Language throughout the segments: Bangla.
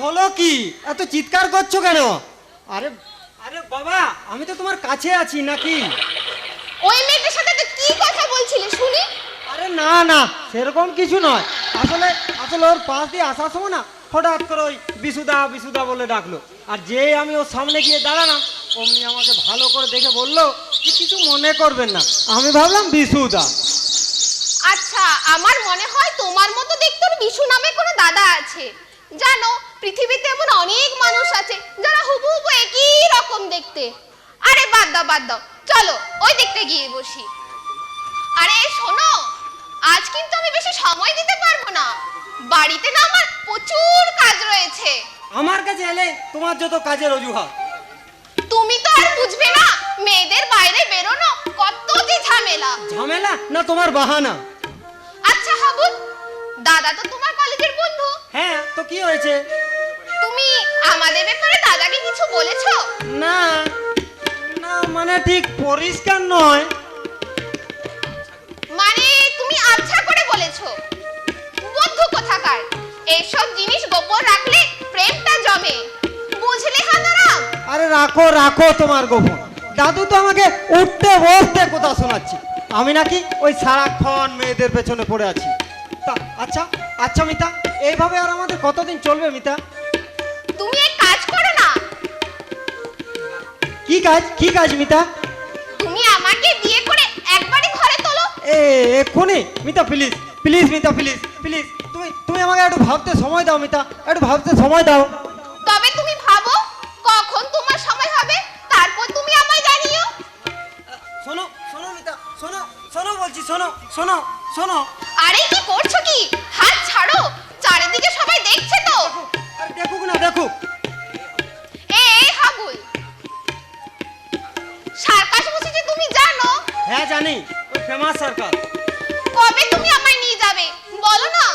হলো কি, এত চিৎকার করছো কেন? আরে আরে বাবা, আমি তো তোমার কাছে আছি নাকি? ওই মেয়েটার সাথে তো কি কথা বলছিলে শুনি? আরে না না, সেরকম কিছু নয়। আসলে আসলে ওর পাশ দিয়ে আসার সময় না হঠাৎ করে ওই বিশুদা বিশুদা বলে ডাকলো, আর যেই আমি ওর সামনে গিয়ে দাঁড়ালাম অমনি আমাকে ভালো করে দেখে বললো যে কিছু মনে করবেন না। আমি ভাবলাম বিশুদা। আচ্ছা, আমার মনে হয় তোমার মতো দেখতে ওর বিশু নামে কোনো দাদা আছে। জানো, পৃথিবীতে এমন অনেক মানুষ আছে যারা হুবহু একই রকম দেখতে। আরে বাদ দাও বাদ দাও, চলো ওই দেখতে গিয়ে বসি। আরে শোনো, আজ কিন্তু আমি বেশি সময় দিতে পারবো না। বাড়িতে না আমার প্রচুর কাজ রয়েছে। আমার কাছে এলে তোমার যত কাজের অজুহাত। তুমি তো আর বুঝবে না, মেয়েদের বাইরে বেরোনো কত যে ঝামেলা। ঝামেলা না তোমার বাহানা? আচ্ছা হাবুল, দাদা তো তোমার কলেজের বন্ধু। হ্যাঁ, তো কি হয়েছে? তুমি আমাদের ব্যাপারে দাদাকে কিছু বলেছো? না না, মানে ঠিক পরিষ্কার নয়। মানে তুমি আচ্ছা করে বলেছো? বন্ধু কোথাকার, এইসব জিনিস গোপন রাখলে প্রেমটা জমে, বুঝলে হানারাম? আরে রাখো রাখো তোমার গোপন। দাদু তো আমাকে উঠতে বসতে কথা শোনাচ্ছি, আমি নাকি ওই সারাক্ষণ মেয়েদের পেছনে পড়ে আছি। তা আচ্ছা আচ্ছা মিতা, এইভাবে আর আমাদের কতদিন চলবে মিতা? তুমি এক কাজ করো না। কি কাজ? কি কাজ মিতা? তুমি আমাকে বিয়ে করে একবারই ঘরে তোলো। এক্ষুনি Mita, please please Mita, please please, তুমি তুমি আমাকে একটু ভাবতে সময় দাও মিতা, একটু ভাবতে সময় দাও। তবে তুমি ভাবো কখন তোমার সময় হবে, তারপর তুমি আমায় জানিও। শোনো শোনো মিতা, শোনো শোনো বলছি, শোনো শোনো শোনো। আরে কি করছো কি? হাত ছাড়ো, চারিদিকে সবাই দেখছে তো। আরে দেখুক না দেখুক। এই হাবুল, সার্কাস বসেছে তুমি জানো? হ্যাঁ জানি, ওই ফেমাস সার্কাস। কবে তুমি আমায় নিয়ে যাবে বলো না?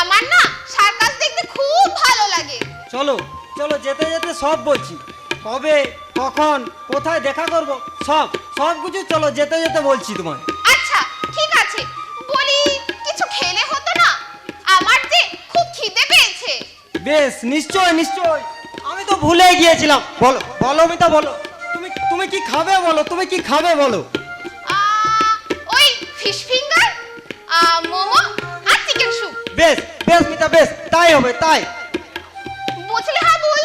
আমার না সার্কাস দেখতে খুব ভালো লাগে। চলো চলো, যেতে যেতে সব বলছি, কবে কখন কোথায় দেখা করব সব সব কিছু চলো যেতে যেতে বলছি তোমায়। আচ্ছা ঠিক আছে, বলি কিছু খেলে হতো না? আমার যে খুব খিদে পেয়েছে। বেশ, নিশ্চয় নিশ্চয়, আমি তো ভুলে গিয়েছিলাম। বলো বলো মিতা, বলো তুমি তুমি কি খাবে বলো, তুমি কি খাবে বলো। ওই ফিশ ফিঙ্গার, মোমো আর চিকেন স্যুপ। বেশ বেশ মিতা, বেশ তাই হবে তাই। বুঝলে হাবুল,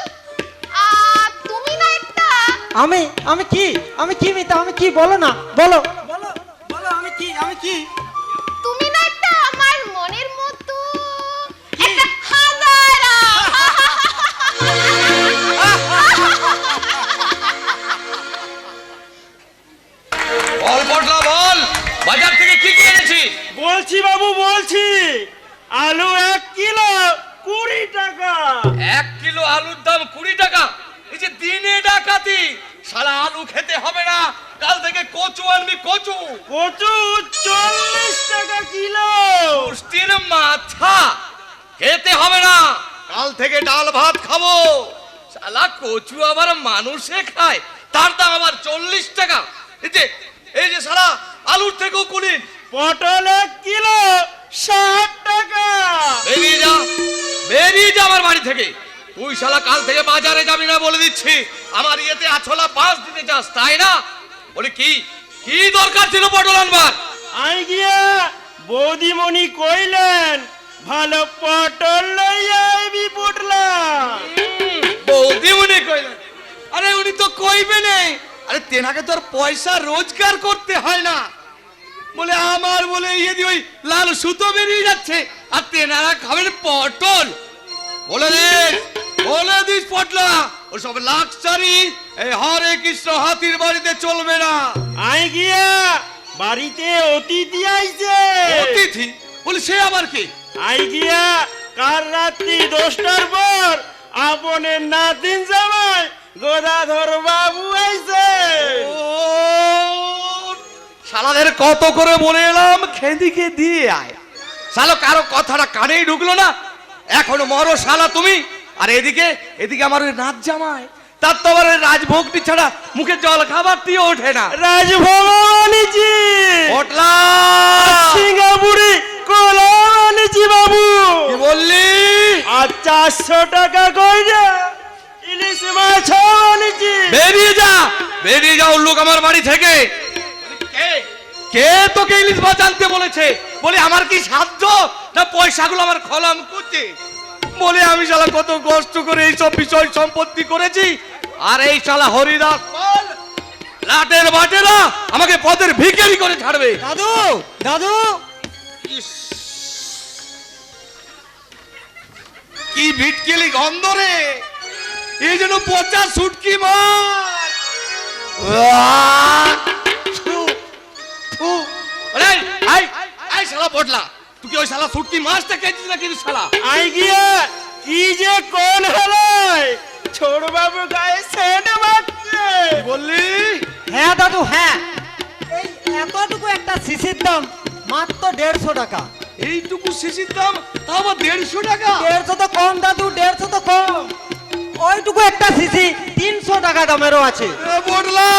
তুমি না একটা আমি আমি কি আমি কি মিতা, আমি কি বলো না, বলো বলো বলো, আমি কি আমি কি? তুমি না একটা আমার মনের মতো একটা হাঁদারা। বল পটলা বল, বাজার থেকে কি কি এনেছি? বলছি বাবু বলছি, আলু 1 কিলো 20 টাকা। 1 কিলো আলুর দাম 20 টাকা? এই যে দিনে ডাকাতি, সারা আলু খেতে হবে না, কাল থেকে কচু আনবি, কচু। কচু 40 টাকা কিলো। পুষ্টির মাথা, খেতে হবে না, কাল থেকে ডাল ভাত খাবো। শালা কচু আবার মানুষে খায়, তার দাম আবার 40 টাকা। এই যে সারা আলুর থেকেও কুলিন। পটল 1 কিলো 60 টাকা। বেরিয়ে যা আমার বাড়ি থেকে। তুই শালা কাল থেকে বাজারে যাবি না বলে দিচ্ছি। আমার ইয়েতে আছলা 5 দিতে চাস তাই না? বলে কি কি দরকার ছিল পটল আনবার? আই গিয়া বৌদিমণি কইলেন ভালো পটল লইয়া আইবি পটলা। বৌদি উনি কইলেন? আরে উনি তো কইবে নেই। আরে তেনাকে তো আর পয়সা রোজগার করতে হয় না। বলে আমার বলে ইয়ে দিয়ে ওই লাল সুতো বেরিয়ে যাচ্ছে, আর তেনারা খাবেন পটল। বলে দিস পটলা, ও সব লাক্সারি এই হরে কৃষ্ণ হাতির বাড়িতে চলবে না। আই গিয়া বাড়িতে অতিথি আইছে। অতিথি? বলে সে আবার কি? আই গিয়া কাল রাত্রি 10টার পর আপনের নাতিন জামাই গদাধর বাবু আইছে। শালাদের কত করে বলে এলাম খেদিকে দিয়ে আয়, শালা কারো কথাটা কানেই ঢুকলো না। এখনো মরো শালা তুমি। আর এদিকে এদিকে আমার ওই নাচ জামাই, তার তো আবার রাজভোগটি ছাড়া মুখে জল খাবার দিয়ে ওঠে না। রাজভোগ আনিছি, পটলা সিঙ্গাপুরি কলা আনিছি বাবু। কি বললি? আর 400 লোক আমার বাড়ি থেকে। কে কে তোকে ইলিশ মাছ আনতে বলেছে? বলে আমার কি সাধ্য না পয়সাগুলো আমার খলাম করছে? বলে আমি শালা কত কষ্ট করে এইসব বিষয় সম্পত্তি করেছি, আর এই শালা হরিদাস পাল লাটের বাটেরা আমাকে পদের ভিখারি করে ছাড়বে। দাদু দাদু ইস, কি ভিটকেলি গন্ধ রে! এই জন্য পচা শুটকি মাছ। থু, থু। আরে, আই, আই শালা বটলা, তুই কি ওই শালা শুটকি মাছটা খেয়েছিস না কিন্তু শালা? আই গিয়া কি যে কোন হলো ছোট বাবু গায়ে সেন্ট মারছে। কি বললি? হ্যাঁ দাদু হ্যাঁ, এই এতটুকু একটা শিশির দাম মাত্র 150 টাকা। এইটুকু শিশির দাম, তাও আবার 150 টাকা? 150 তো কম দাদু, 150 তো কম। ওইটুকু একটা শিশি 300 টাকা দামেরও আছে। এ বটলা,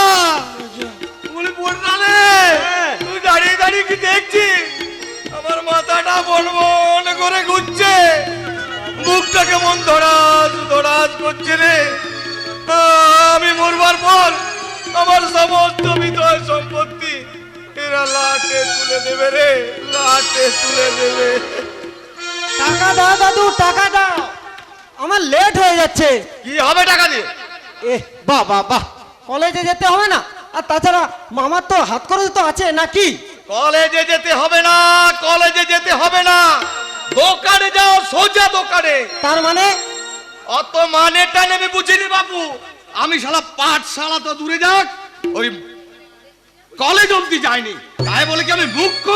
বলি বটলা রে, তুই দাঁড়িয়ে দাঁড়িয়ে কি দেখছিস? আমার মাথাটা বনবন করে ঘুরছে, মুখটা কেমন ধরাজ ধরাজ করছে রে। আমি মরবার পর আমার সমস্ত বিদয় সম্পত্তি এরা লাটে তুলে দেবে রে, লাটে তুলে দেবে। টাকা দাও দাদু, টাকা দাও, আমার লেট হয়ে যাচ্ছে। কি হবে টাকা দিয়ে? বাহ বাহ বাহ, কলেজে যেতে হবে না, আর তাছাড়া মামার তো হাত খরচ তো আছে নাকি? কলেজে যেতে হবে না, কলেজে যেতে হবে না, দোকানে যাও, সোজা দোকানে। তার মানে অত মানেটা নেবে বুঝিনি বাবু। আমি শালা পাঠশালা তো দূরে যাক, ওই কলেজ অবধি যাইনি, তাই বলে কি আমি মূর্খ?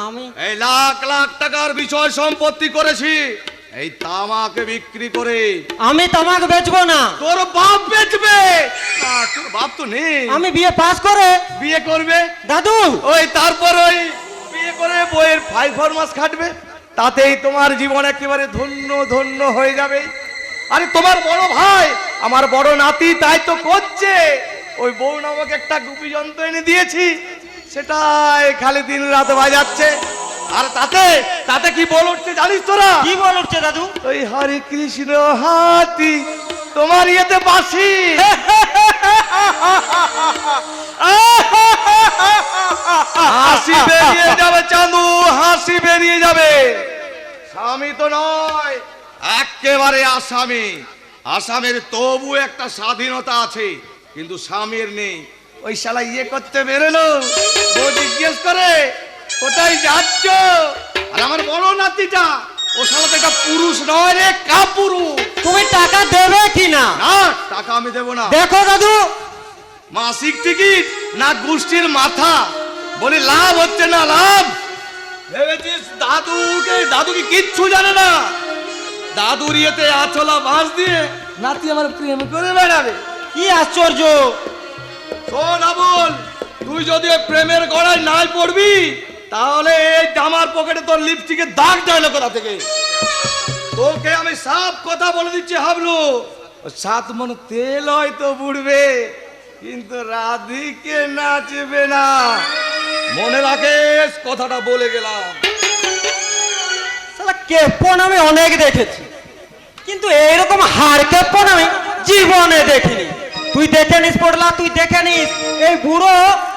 আমি এই লাখ লাখ টাকার বিষয় সম্পত্তি করেছি এই তামাকে বিক্রি করে। আমি তামাক বেচবো না। তোর বাপ বেচবে? না, তোর বাপ তো নেই। আমি বিয়ে পাস করে বিয়ে করবে দাদু, ওই তারপর ওই বিয়ে করে বইয়ের 5 মাস খাটবে, তাতেই তোমার জীবন একেবারে ধন্য ধন্য হয়ে যাবে। আরে তোমার বড় ভাই আমার বড় নাতি তাই তো করছে, ওই বউ নামক একটা গুপি যন্ত্র এনে দিয়েছি, সেটাই খালি দিন রাত বাজাচ্ছে। আর তাতে তাতে কি বল উঠছে জানিস তোরা? কি বল উঠছে দাদু? ওই হরে কৃষ্ণ হাতি তোমার ইয়েতে বাসি। হাসি বেরিয়ে যাবে চাঁদু, হাসি বেরিয়ে যাবে। স্বামী তো নয়, একেবারে আসামি। আসামের তবু একটা স্বাধীনতা আছে, কিন্তু স্বামীর নেই। ওই শালা ইয়ে করতে বেরোলো, ও জিজ্ঞেস করে কোথায় যাচ্ছ? আর আমার বড় নাতিটা, ও শালা তো একটা পুরুষ নয় রে, কাপুরুষ। তুমি টাকা দেবে কি না? না, টাকা আমি দেবো না। দেখো দাদু, মাসিক টিকিট না গোষ্ঠীর মাথা, বলি লাভ হচ্ছে না লাভ। ভেবেছিস দাদু কি কিচ্ছু জানে না? দাদুর ইয়েতে আছলা বাঁশ দিয়ে নাতি আমার প্রেম করে বেড়াবে। কি আশ্চর্য! শোন আবুল, তুই যদি ওই প্রেমের গড়ায় নাই পড়বি, তাহলে এই জামার পকেটে তোর লিপস্টিকের দাগ যায় না কোথা থেকে। তোকে আমি সব কথা বলে দিচ্ছি হাবলু, 7 মণ তেল হয়তো বুড়বে, কিন্তু রাধিকে নাচবে না। মনে রাখিস, কথাটা বলে গেলাম। শালা কেপন আমি অনেক দেখেছি, কিন্তু এইরকম হাড় কেপন আমি জীবনে দেখিনি। তুই দেখে নিস পড়লা, তুই দেখে নিস, এই বুড়ো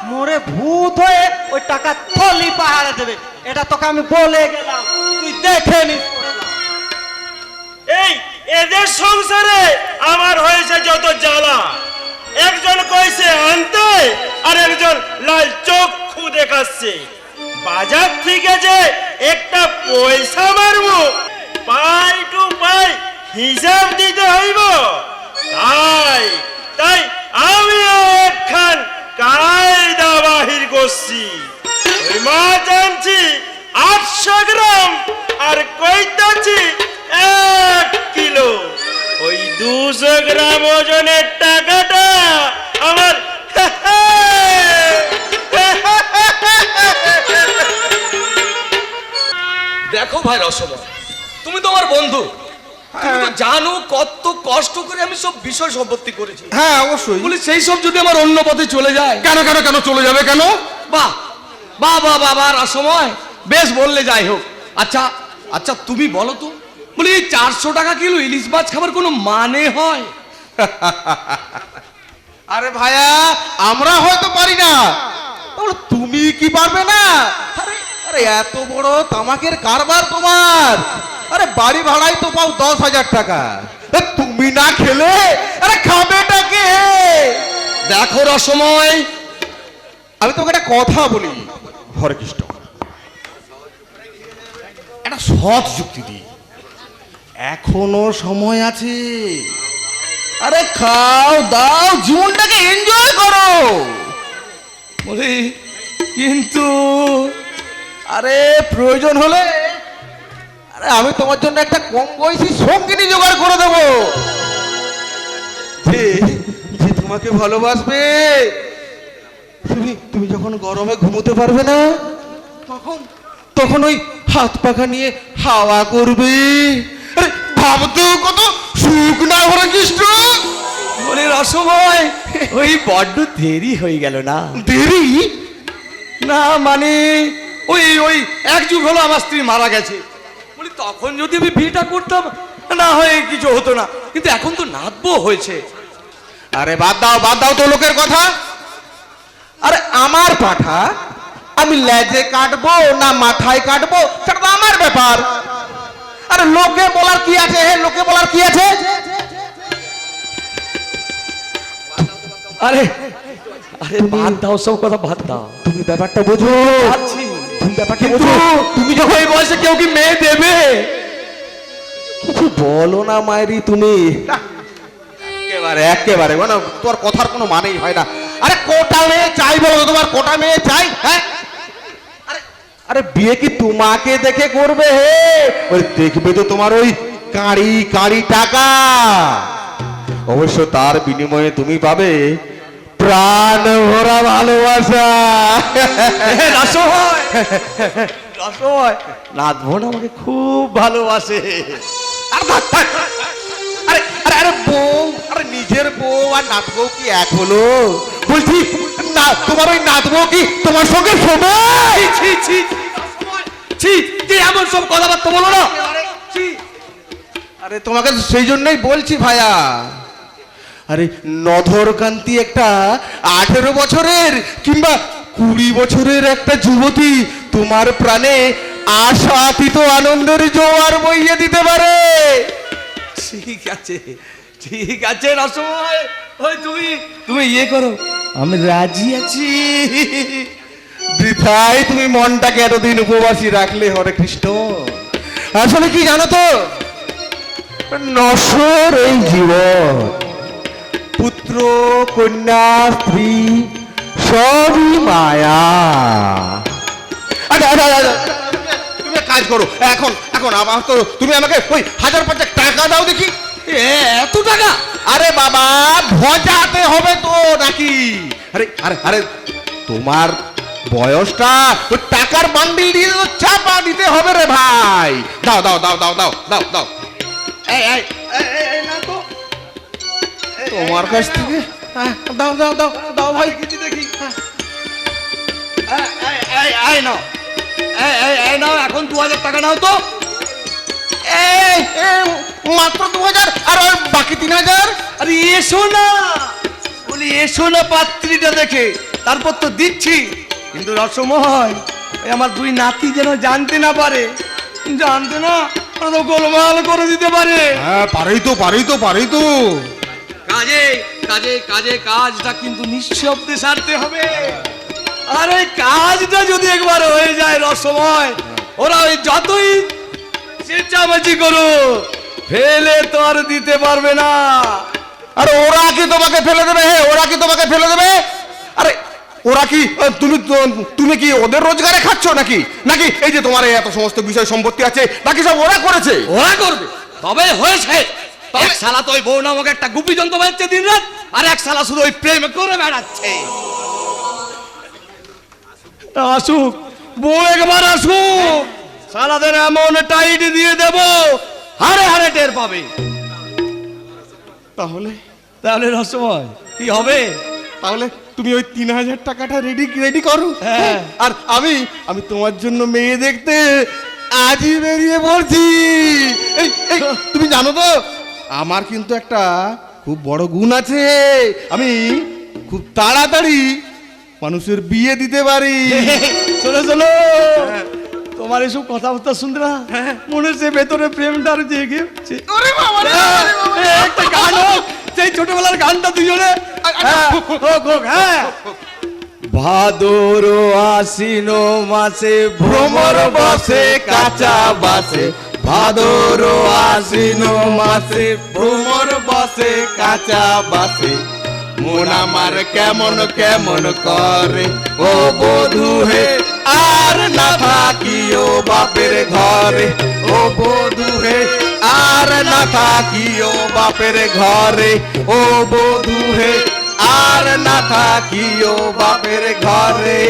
মোরে ভূত হয়ে ওই টাকা থলি পাহাড়ে দেবে, এটা তোকে আমি বলে গেলাম, তুই দেখে নিস পড়লা। এই এদের সংসারে আমার হয়েছে যত জ্বালা। একজন কইছে আনতে, আর একজন লাল চক্ষু দেখাচ্ছে। বাজার থেকে যে একটা পয়সা মারবো, পাই টু পাই হিসাব দিতে হইব। তাই তাই আমি একখান কায়দা বাহির করছি। ওই মাছ আনছি 800 গ্রাম, আর কইতাছি 1 কিলো। ওই 200 গ্রাম ওজনের টাকাটা আমার দেখো ভাই রসময়, তুমি তো আমার বন্ধু, তুমি তো জানো কত কষ্ট করে আমি সব বিষয় সম্পত্তি করেছি। হ্যাঁ অবশ্যই। বলি সেই সব যদি আমার অন্য পথে চলে যায়। কেন কেন কেন চলে যাবে কেন? বাহ বাহ বাহ বাবা রসময়, বেশ বললে, যাই হোক। আচ্ছা আচ্ছা তুমি বলো তো, বলি 400 টাকা কিলো ইলিশ মাছ খাবার কোনো মানে হয়? আরে ভাইয়া আমরা হয়তো পারি না, তাহলে তুমি কি পারবে না? আরে আরে এত বড় তামাকের কারবার তোমার, আরে বাড়ি ভাড়াই তো পাও 10,000 টাকা, তুমি না খেলে আরে খাবেটা কে? দেখো রসময়, আমি তোমাকে একটা কথা বলি, হরে কৃষ্ণ, একটা সৎ যুক্তি দিই, এখনো সময় আছে, আরে খাও দাও, জীবনটাকে এনজয় করো। বলি কিন্তু আরে প্রয়োজন হলে আরে আমি তোমার জন্য একটা কম বয়সী সঙ্গিনী জোগাড় করে দেবো, যে যে তোমাকে ভালোবাসবে। তুমি তুমি যখন গরমে ঘুমোতে পারবে না, তখন তখন ওই হাত পাখা নিয়ে হাওয়া করবে। আরে ভাবতেও কত সুখ না হরে কৃষ্ণ। বলি রসময়, ওই বড্ড দেরি হয়ে গেল না? দেরি না মানে ওই ওই এক যুগ হলো আমার স্ত্রী মারা গেছে, বলি তখন যদি আমি বিয়েটা করতাম না হয় কিছু হতো না, কিন্তু এখন তো নাতবো হয়েছে। আরে বাদ দাও তো লোকের কথা। আরে আমার পাঠা আমি লেজে কাটবো না মাথায় কাটবো সেটা তো আমার ব্যাপার। আরে লোকে বলার কি আছে, হে লোকে বলার কি আছে? আরে আরে বাদ দাও, সব কথা বাদ দাও, তুমি ব্যাপারটা বোঝো, আছি তুমি ব্যাপারটা কিন্তু বোঝো। তুমি যখন এই বয়সে কেউ কি মেয়ে দেবে? কিছু বলো না মায়েরি তুমি, একেবারে একেবারে মানে তোর কথার কোনো মানেই হয় না। আরে কোটা মেয়ে চাই বলো তো, তোমার কোটা মেয়ে চাই? হ্যাঁ আরে আরে বিয়ে কি তোমাকে দেখে করবে? হে ওই দেখবে তো তোমার ওই কাঁড়ি কাঁড়ি টাকা, অবশ্য তার বিনিময়ে তুমি পাবে প্রাণ ভরা ভালোবাসা। রসময় রসময়, নাত বোন আমাকে খুব ভালোবাসে। আরে থাক, থাক। আরে আরে আরে বউ, আরে নিজের বউ আর নাত বউ কি এক হলো? বলছি না, তোমার ওই নাত বউ কি তোমার সঙ্গে সমান? ছি ছি ছি, কি এমন সব কথাবার্তা বলো না? ছি। আরে তোমাকে সেই জন্যই বলছি ভাইয়া, আরে নধরকান্তি একটা 18 বছরের কিংবা 20 বছরের একটা যুবতী তোমার প্রাণে আশাতীত আনন্দের জোয়ার বইয়ে দিতে পারে। ঠিক আছে ঠিক আছে রসময়, ওই তুমি তুমি ইয়ে করো, আমি রাজি আছি। বৃথায় তুমি মনটাকে এতদিন উপবাসী রাখলে হরে কৃষ্ণ। আসলে কি জানো তো, নশ্বর এই জীবন, পুত্র কন্যা স্ত্রী সবই মায়া। আচ্ছা, আচ্ছা, আচ্ছা, তুমি এক কাজ করো, এখন এখন আমার তো তুমি আমাকে ওই 1000-5 টাকা দাও দেখি। এত টাকা? আরে বাবা ভজাতে হবে তো নাকি? আরে আরে আরে তোমার বয়সটা ওই টাকার বান্ডিল দিয়ে তো চাপা দিতে হবে রে ভাই। দাও দাও দাও দাও দাও দাও দাও। এই এই এই না তো, তোমার কাছ থেকে দাও দাও দাও দাও ভাই। কিছু দেখি। এই নাও, এই নাও, এখন 2000 টাকা নাও তো। এই মাত্র 2000 আর ওই বাকি 3000? আরে এসো না, বলি এসো না পাত্রীটা দেখে, তারপর তো দিচ্ছি। কিন্তু রসময়, এই আমার 2 নাতি যেন জানতে না পারে, জানতে না ওরা তো গোলমাল করে দিতে পারে। হ্যাঁ পারেই তো পারেই তো পারেই তো। কাজে কাজে কাজে কাজটা কিন্তু নিঃশব্দে সারতে হবে। আর ওই কাজটা যদি একবার হয়ে যায় রসময়, ওরা ওই যতই চেঁচামেচি করো ফেলে তো আর দিতে পারবে না। আরে ওরা কি তোমাকে ফেলে দেবে? হে ওরা কি তোমাকে ফেলে দেবে? আরে ওরা কি তুমি তুমি কি ওদের রোজগারে খাচ্ছ নাকি? নাকি এই যে তোমার এই এত সমস্ত বিষয় সম্পত্তি আছে নাকি সব ওরা করেছে? ওরা করবে, তবে হয়েছে। এক শালা তো ওই বউ নামক একটা গুপি যন্ত্র বাজছে দিন রাত, আর এক শালা শুধু ওই প্রেম করে বেড়াচ্ছে। আসুক বউ, একবার আসুক, শালাদের এমন টাইট দিয়ে দেব হারে হারে টের পাবে। তাহলে তাহলে রসময় কি হবে? তাহলে তুমি ওই 3000 টাকাটা রেডি করো। হ্যাঁ। আর আমি আমি তোমার জন্য মেয়ে দেখতে আজই বেরিয়ে পড়ছি। এই এই তুমি জানো তো আমার কিন্তু একটা খুব বড় গুণ আছে, আমি খুব তাড়াতাড়ি মানুষের বিয়ে দিতে পারি। শোনো শোনো, তোমার এসব কথাবার্তা শুনতে না মনে হচ্ছে ভেতরে প্রেমটা আরো জেগে উঠছে। একটা গান হোক, সেই ছোটবেলার গানটা দুজনে হোক। হ্যাঁ, ভাদর আশ্বিন মাসে ভ্রমর বসে কাঁচা বাসে, ভাদর আশ্বিন মাসে ভ্রমর বসে কাঁচা বাসে, মন আমার কেমন কেমন করে ও বধূ হে, আর না থাকিও বাপের ঘরে ও বধূ হে, আর না থাকিও বাপের ঘরে ও বধূ হে, আর না থাকিও বাপের ঘরে।